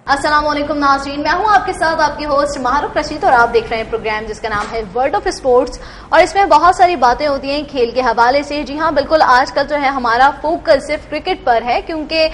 अस्सलामुअलैकुम नाज़रीन, मैं हूं आपके साथ आपकी होस्ट महारुख रशीद और आप देख रहे हैं प्रोग्राम जिसका नाम है वर्ल्ड ऑफ स्पोर्ट्स। और इसमें बहुत सारी बातें होती हैं खेल के हवाले से। जी हां, बिल्कुल आजकल जो है हमारा फोकस सिर्फ क्रिकेट पर है, क्योंकि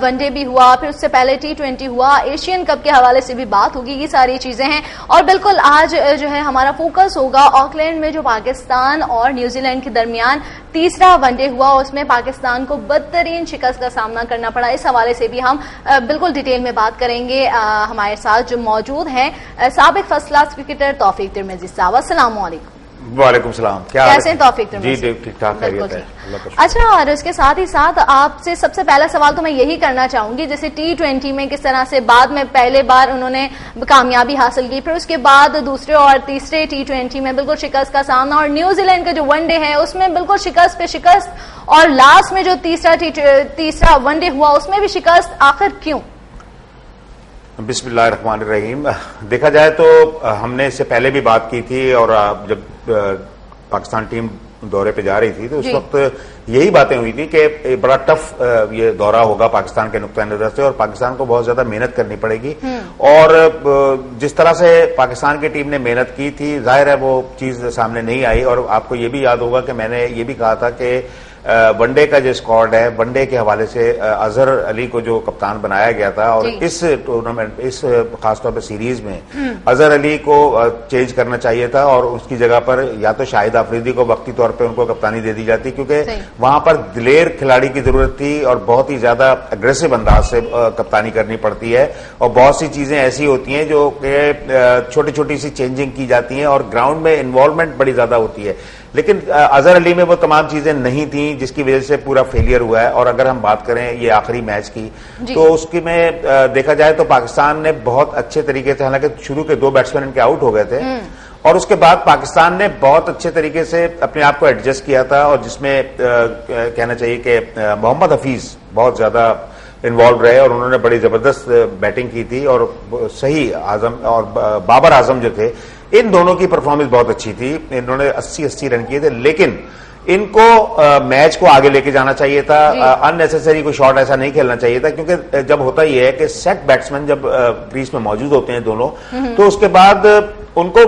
वनडे भी हुआ, फिर उससे पहले T20 हुआ, एशियन कप के हवाले से भी बात होगी, ये सारी चीजें हैं। और बिल्कुल आज जो है हमारा फोकस होगा ऑकलैंड में जो पाकिस्तान और न्यूजीलैंड के दरमियान तीसरा वनडे हुआ, उसमें पाकिस्तान को बदतरीन शिकस्त का सामना करना पड़ा। इस हवाले से भी हम बिल्कुल डिटेल में बात करेंगे। हमारे साथ जो मौजूद हैं साबिक फर्स्ट क्लास क्रिकेटर तौफीक तिरमिजी साहब, अस्सलाम वालेकुम। वालेकुम सलाम। क्या कैसे हैं तौफीक तिरमिजी? जी ठीक ठाक है। अच्छा, और इसके साथ ही साथ आपसे सबसे पहला सवाल तो मैं यही करना चाहूंगी, जैसे T20 में किस तरह से बाद में पहले बार उन्होंने कामयाबी हासिल की, फिर उसके बाद दूसरे और तीसरे T20 में बिल्कुल शिकस्त का सामना, और न्यूजीलैंड का जो वनडे है उसमें बिल्कुल शिकस्त पे शिकस्त, और लास्ट में जो तीसरा वनडे हुआ उसमें भी शिकस्त, आखिर क्यों? बिस्मिल्लाहिर्रहमानिर्रहीम। देखा जाए तो हमने इससे पहले भी बात की थी, और जब पाकिस्तान टीम दौरे पे जा रही थी तो उस वक्त यही बातें हुई थी कि बड़ा टफ ये दौरा होगा पाकिस्तान के नुक्ता नजर से, और पाकिस्तान को बहुत ज्यादा मेहनत करनी पड़ेगी। और जिस तरह से पाकिस्तान की टीम ने मेहनत की थी, जाहिर है वो चीज सामने नहीं आई। और आपको ये भी याद होगा कि मैंने ये भी कहा था कि वनडे का जो स्क्वाड है, वनडे के हवाले से अजहर अली को जो कप्तान बनाया गया था, और इस टूर्नामेंट, इस खासतौर पर सीरीज में अजहर अली को चेंज करना चाहिए था, और उसकी जगह पर या तो शाहिद आफरीदी को वक्ती तौर पे उनको कप्तानी दे दी जाती, क्योंकि वहां पर दिलेर खिलाड़ी की जरूरत थी और बहुत ही ज्यादा अग्रेसिव अंदाज से कप्तानी करनी पड़ती है। और बहुत सी चीजें ऐसी होती हैं जो कि छोटी छोटी सी चेंजिंग की जाती हैं, और ग्राउंड में इन्वॉल्वमेंट बड़ी ज्यादा होती है। लेकिन अजहर अली में वो तमाम चीजें नहीं थी, जिसकी वजह से पूरा फेलियर हुआ है। और अगर हम बात करें ये आखिरी मैच की, तो उसकी में देखा जाए तो पाकिस्तान ने बहुत अच्छे तरीके से, हालांकि शुरू के 2 बैट्समैन इनके आउट हो गए थे, और उसके बाद पाकिस्तान ने बहुत अच्छे तरीके से अपने आप को एडजस्ट किया था, और जिसमें कहना चाहिए कि मोहम्मद हफीज बहुत ज्यादा इन्वॉल्व रहे, और उन्होंने बड़ी जबरदस्त बैटिंग की थी। और सही आजम और बाबर आजम जो थे, इन दोनों की परफॉर्मेंस बहुत अच्छी थी। इन्होंने 80 रन किए थे, लेकिन इनको मैच को आगे लेके जाना चाहिए था। अननेसेसरी कोई शॉट ऐसा नहीं खेलना चाहिए था, क्योंकि जब होता ही है कि सेट बैट्समैन जब क्रीज में मौजूद होते हैं दोनों, तो उसके बाद उनको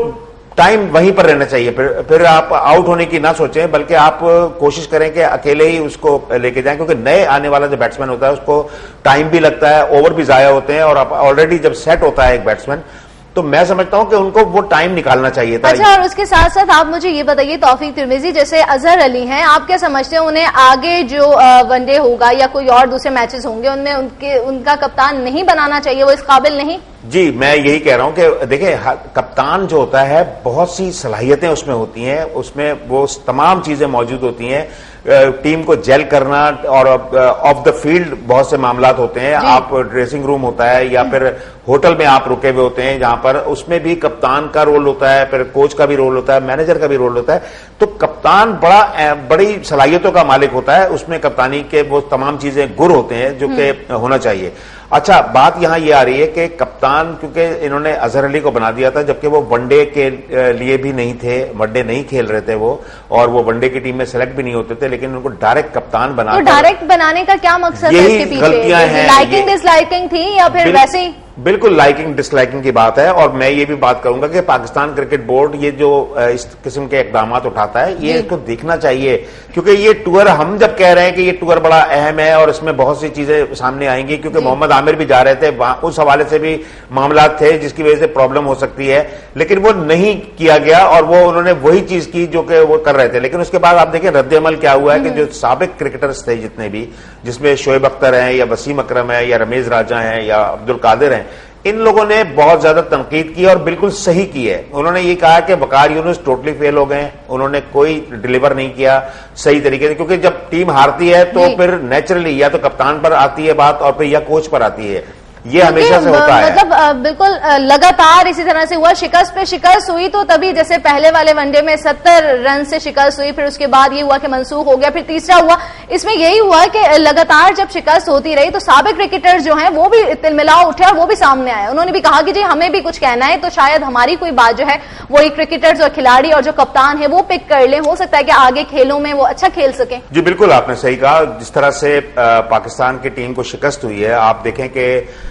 टाइम वहीं पर रहना चाहिए। फिर आप आउट होने की ना सोचें, बल्कि आप कोशिश करें कि अकेले ही उसको लेके जाएं, क्योंकि नए आने वाला जो बैट्समैन होता है उसको टाइम भी लगता है, ओवर भी जाया होते हैं, और ऑलरेडी जब सेट होता है एक बैट्समैन, तो मैं समझता हूं कि उनको वो टाइम निकालना चाहिए था। अच्छा, और उसके साथ साथ आप मुझे ये बताइए तौफीक तिरमिजी, जैसे अजहर अली हैं, आप क्या समझते हैं उन्हें आगे जो वनडे होगा या कोई और दूसरे मैचेस होंगे उनमें उनका कप्तान नहीं बनाना चाहिए, वो इस काबिल नहीं? जी, मैं यही कह रहा हूं कि देखिए, कप्तान जो होता है बहुत सी सलाहियतें उसमें होती हैं, उसमें वो तमाम चीजें मौजूद होती हैं। टीम को जेल करना, और ऑफ द फील्ड बहुत से मामलात होते हैं। आप ड्रेसिंग रूम होता है, या फिर होटल में आप रुके हुए होते हैं, जहां पर उसमें भी कप्तान का रोल होता है, फिर कोच का भी रोल होता है, मैनेजर का भी रोल होता है। तो कप्तान बड़ी सलाहियतों का मालिक होता है, उसमें कप्तानी के वो तमाम चीजें गुर होते हैं जो कि होना चाहिए। अच्छा, बात यहां ये आ रही है कि कप्तान, क्योंकि इन्होंने अजहर अली को बना दिया था, जबकि वो वनडे के लिए भी नहीं थे, वनडे नहीं खेल रहे थे वो, और वो वनडे की टीम में सेलेक्ट भी नहीं होते थे, लेकिन उनको डायरेक्ट कप्तान बना, तो डायरेक्ट बनाने का क्या मकसद है इसके पीछे? गलतियां हैं, लाइकिंग डिसलाइकिंग थी या फिर वैसे ही? बिल्कुल लाइकिंग डिसलाइकिंग की बात है। और मैं ये भी बात करूंगा कि पाकिस्तान क्रिकेट बोर्ड ये जो इस किस्म के इकदाम उठाता है, ये इसको देखना चाहिए, क्योंकि ये टूर, हम जब कह रहे हैं कि ये टूर बड़ा अहम है और इसमें बहुत सी चीजें सामने आएंगी, क्योंकि मोहम्मद आमिर भी जा रहे थे, उस हवाले से भी मामला थे जिसकी वजह से प्रॉब्लम हो सकती है, लेकिन वो नहीं किया गया, और वो उन्होंने वही चीज की जो कि वो कर रहे थे। लेकिन उसके बाद आप देखें रद्द अमल क्या हुआ है कि जो साबिक क्रिकेटर्स थे जितने भी, जिसमें शोएब अख्तर हैं, या वसीम अकरम है, या रमेश राजा हैं, या अब्दुल कादिर हैं, इन लोगों ने बहुत ज्यादा तनकीद की और बिल्कुल सही की है। उन्होंने ये कहा कि वकार यूनुस टोटली फेल हो गए, उन्होंने कोई डिलीवर नहीं किया सही तरीके से, क्योंकि जब टीम हारती है तो फिर नेचुरली या तो कप्तान पर आती है बात, और फिर या कोच पर आती है। ये हमेशा से होता है, मतलब बिल्कुल लगातार इसी तरह से हुआ, शिकस्त पे शिकस्त हुई। तो तभी जैसे पहले वाले वनडे में 70 रन से शिकस्त हुई, फिर उसके बाद ये हुआ कि मंसूख हो गया, फिर तीसरा हुआ। इसमें यही हुआ कि लगातार जब शिकस्त होती रही तो साबिक क्रिकेटर जो हैं वो भी तिलमिलाओ उठे और वो भी सामने आए, उन्होंने भी कहा कि जी हमें भी कुछ कहना है, तो शायद हमारी कोई बात जो है वो एक क्रिकेटर्स और खिलाड़ी और जो कप्तान है वो पिक कर ले, हो सकता है कि आगे खेलों में वो अच्छा खेल सके। जी बिल्कुल, आपने सही कहा। जिस तरह से पाकिस्तान की टीम को शिकस्त हुई है, आप देखें कि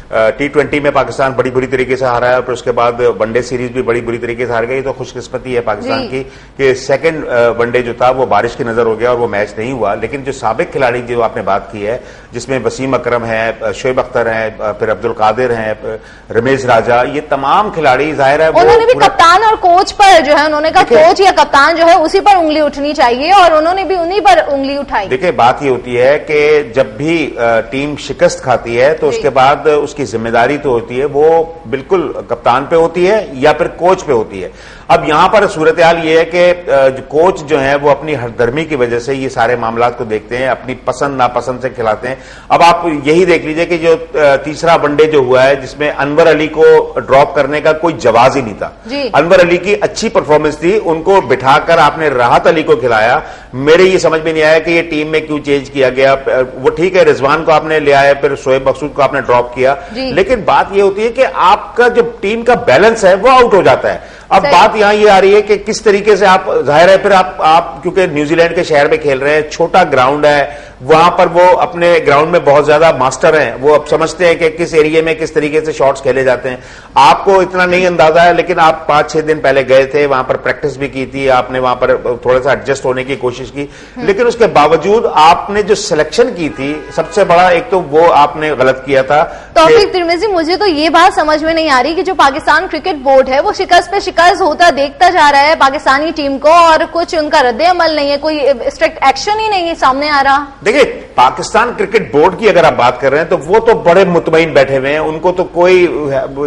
T20 में पाकिस्तान बड़ी बुरी तरीके से हारा है, फिर उसके बाद वनडे सीरीज भी बड़ी बुरी तरीके से हार गई। तो खुशकिस्मती है पाकिस्तान की कि सेकंड वनडे जो था वो बारिश की नजर हो गया और वो मैच नहीं हुआ। लेकिन जो साबिक खिलाड़ी जो आपने बात की है, जिसमें वसीम अकरम है, शोएब अख्तर है, फिर अब्दुल कादिर है, रमेश राजा, ये तमाम खिलाड़ी जाहिर है उन्होंने भी कप्तान और कोच पर जो है, उन्होंने कहा कोच या कप्तान जो है उसी पर उंगली उठनी चाहिए, और उन्होंने भी उन्हीं पर उंगली उठाई। देखिए बात ये होती है कि जब भी टीम शिकस्त खाती है तो उसके बाद उसकी जिम्मेदारी तो होती है वो बिल्कुल कप्तान पे होती है या फिर कोच पे होती है। अब यहां पर सूरत हाल ये है कि कोच जो है वो अपनी हरदर्मी की वजह से ये सारे मामला को देखते हैं, अपनी पसंद नापसंद से खिलाते हैं। अब आप यही देख लीजिए कि जो तीसरा वनडे जो हुआ है जिसमें अनवर अली को ड्रॉप करने का कोई जवाब ही नहीं था। अनवर अली की अच्छी परफॉर्मेंस थी, उनको बिठाकर आपने राहत अली को खिलाया। मेरे ये समझ में नहीं आया कि ये टीम में क्यों चेंज किया गया। वो ठीक है, रिजवान को आपने ले आया, फिर शोएब मकसूद को आपने ड्रॉप किया, लेकिन बात ये होती है कि आपका जो टीम का बैलेंस है वो आउट हो जाता है। अब बात यहां ये आ रही है कि किस तरीके से आप, जाहिर है फिर आप क्योंकि न्यूजीलैंड के शहर में खेल रहे हैं, छोटा ग्राउंड है, वहां पर वो अपने ग्राउंड में बहुत ज्यादा मास्टर हैं, वो अब समझते हैं कि किस एरिया में किस तरीके से शॉट्स खेले जाते हैं। आपको इतना नहीं अंदाजा है, लेकिन आप 5-6 दिन पहले गए थे, वहां पर प्रैक्टिस भी की थी, आपने वहां पर थोड़ा सा एडजस्ट होने की कोशिश की, लेकिन उसके बावजूद आपने जो सिलेक्शन की थी, सबसे बड़ा एक तो वो आपने गलत किया था। तौफीक तिरमिजी, मुझे तो ये बात समझ में नहीं आ रही कि जो पाकिस्तान क्रिकेट बोर्ड है वो शिकस्त पे शिकस्त होता देखता जा रहा है पाकिस्तानी टीम को, और कुछ उनका रद्द अमल नहीं है, कोई स्ट्रिक्ट एक्शन ही नहीं है सामने आ रहा। देखिए पाकिस्तान क्रिकेट बोर्ड की अगर आप बात कर रहे हैं तो वो तो बड़े मुतमईन बैठे हुए हैं, उनको तो कोई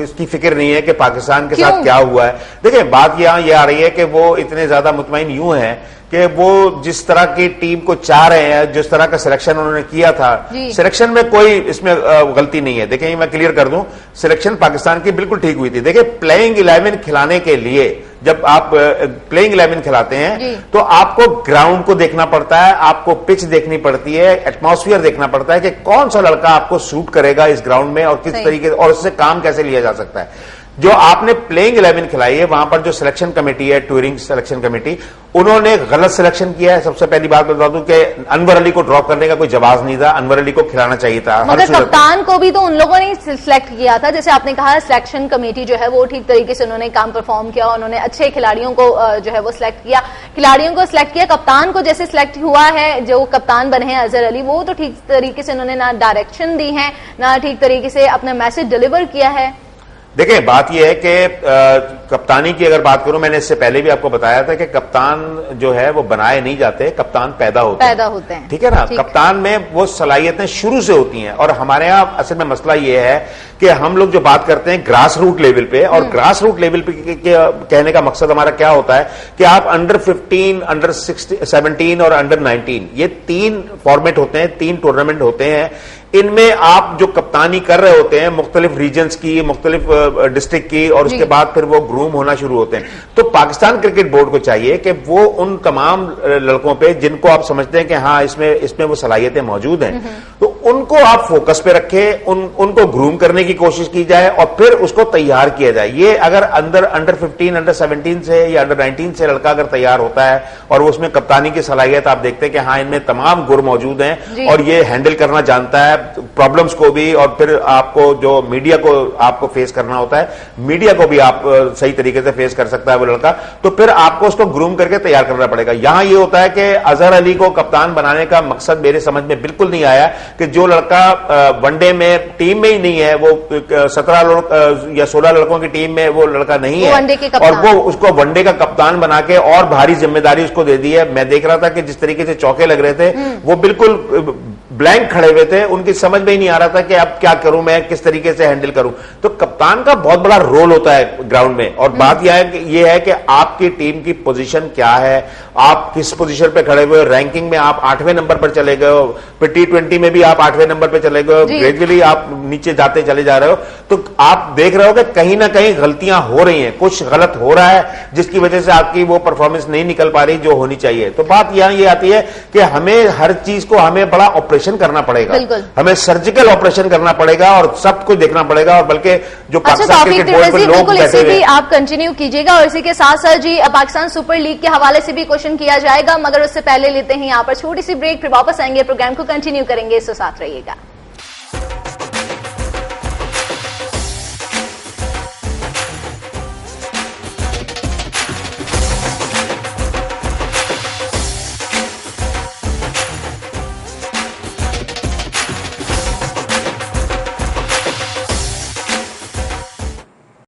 इसकी फिक्र नहीं है कि पाकिस्तान के साथ क्या हुआ है। देखिए बात यहां ये आ रही है कि वो इतने ज्यादा मुतमईन यूं हैं कि वो जिस तरह की टीम को चाह रहे हैं, जिस तरह का सिलेक्शन उन्होंने किया था, सिलेक्शन में कोई इसमें गलती नहीं है। देखिए मैं क्लियर कर दूं, सिलेक्शन पाकिस्तान की बिल्कुल ठीक हुई थी। देखिए प्लेइंग 11 खिलाने के लिए जब आप प्लेइंग 11 खिलाते हैं तो आपको ग्राउंड को देखना पड़ता है, आपको पिच देखनी पड़ती है, एटमॉस्फेयर देखना पड़ता है कि कौन सा लड़का आपको सूट करेगा इस ग्राउंड में और किस तरीके और उससे काम कैसे लिया जा सकता है। जो आपने प्लेइंग 11 खिलाई है वहां पर जो सिलेक्शन कमेटी है, टूरिंग सिलेक्शन कमेटी, उन्होंने गलत सिलेक्शन किया है। सबसे पहली बात बता दूं कि अनवर अली को ड्रॉप करने का कोई जवाब नहीं था, अनवर अली को खिलाना चाहिए था। मगर कप्तान को भी तो उन लोगों ने सिलेक्ट किया था, जैसे आपने कहा सिलेक्शन कमेटी जो है वो ठीक तरीके से उन्होंने काम परफॉर्म किया, उन्होंने अच्छे खिलाड़ियों को जो है वो सिलेक्ट किया, खिलाड़ियों को सिलेक्ट किया। कप्तान को जैसे सिलेक्ट हुआ है, जो कप्तान बने हैं अजहर अली, वो तो ठीक तरीके से उन्होंने ना डायरेक्शन दी है, ना ठीक तरीके से अपना मैसेज डिलीवर किया है। देखिए बात यह है कि कप्तानी की अगर बात करूं, मैंने इससे पहले भी आपको बताया था कि कप्तान जो है वो बनाए नहीं जाते, कप्तान पैदा होते हैं। ठीक है ना, कप्तान में वो सलाहियतें शुरू से होती हैं। और हमारे यहाँ असल में मसला ये है कि हम लोग जो बात करते हैं ग्रास रूट लेवल पे, और ग्रास रूट लेवल पे कहने का मकसद हमारा क्या होता है कि आप अंडर 15, अंडर 17 और अंडर 19, ये 3 फॉर्मेट होते हैं, 3 टूर्नामेंट होते हैं। इनमें आप जो कप्तानी कर रहे होते हैं मुख्तलिफ रीजन्स की, मुख्तलिफ डिस्ट्रिक्ट की, और उसके बाद फिर वो ग्रूम होना शुरू होते हैं। तो पाकिस्तान क्रिकेट बोर्ड को चाहिए कि वो उन तमाम लड़कों पे जिनको आप समझते हैं कि हाँ इसमें वो सलाहियतें मौजूद हैं, तो उनको आप फोकस पे रखें, उनको ग्रूम करने की कोशिश की जाए और फिर उसको तैयार किया जाए। ये अगर अंडर 15, अंडर 17 से या अंडर 19 से लड़का अगर तैयार होता है और उसमें कप्तानी की सलाहियत आप देखते हैं कि हाँ इनमें तमाम गुण मौजूद हैं और ये हैंडल करना जानता है प्रॉब्लम्स को भी, और फिर आपको जो मीडिया को आपको फेस करना होता है, मीडिया को भी आप सही तरीके से फेस कर सकता है वो लड़का, तो फिर आपको उसको ग्रूम करके तैयार करना पड़ेगा। यहां ये होता है कि अजहर अली को कप्तान बनाने का मकसद मेरे समझ में बिल्कुल नहीं आया कि जो लड़का वनडे में टीम में ही नहीं है, वो 17 लोग या 16 लड़कों की टीम में वो लड़का नहीं है, और वो उसको वनडे का कप्तान बना के और भारी जिम्मेदारी उसको दे दी है। मैं देख रहा था कि जिस तरीके से चौके लग रहे थे, वो बिल्कुल ब्लैंक खड़े हुए थे, उनकी समझ में ही नहीं आ रहा था कि अब क्या करूं मैं, किस तरीके से हैंडल करूं। तो कप्तान का बहुत बड़ा रोल होता है ग्राउंड में, और बात यह है कि आपकी टीम की पोजीशन क्या है, आप किस पोजीशन पे खड़े हुए हो। रैंकिंग में आप 8वें नंबर पर चले गए हो, फिर T20 में भी आप 8वें नंबर पर चले गए हो, ग्रेजुअली आप नीचे जाते चले जा रहे हो, तो आप देख रहे हो कि कहीं ना कहीं गलतियां हो रही हैं, कुछ गलत हो रहा है जिसकी वजह से आपकी वो परफॉर्मेंस नहीं निकल पा रही जो होनी चाहिए। तो बात यहां ये आती है कि हमें हर चीज को हमें बड़ा ऑपरेशन करना पड़ेगा, हमें सर्जिकल ऑपरेशन करना पड़ेगा और सब कुछ देखना पड़ेगा। और बल्कि जो पाकिस्तान क्रिकेट बोर्ड पर लोग बैठे हुए, आप कंटिन्यू कीजिएगा, और इसी के साथ साथ जी पाकिस्तान सुपर लीग के हवाले से भी क्वेश्चन किया जाएगा, मगर उससे पहले लेते हैं यहाँ पर छोटी सी ब्रेक, फिर वापस आएंगे, प्रोग्राम को कंटिन्यू करेंगे, इसके साथ रहिएगा।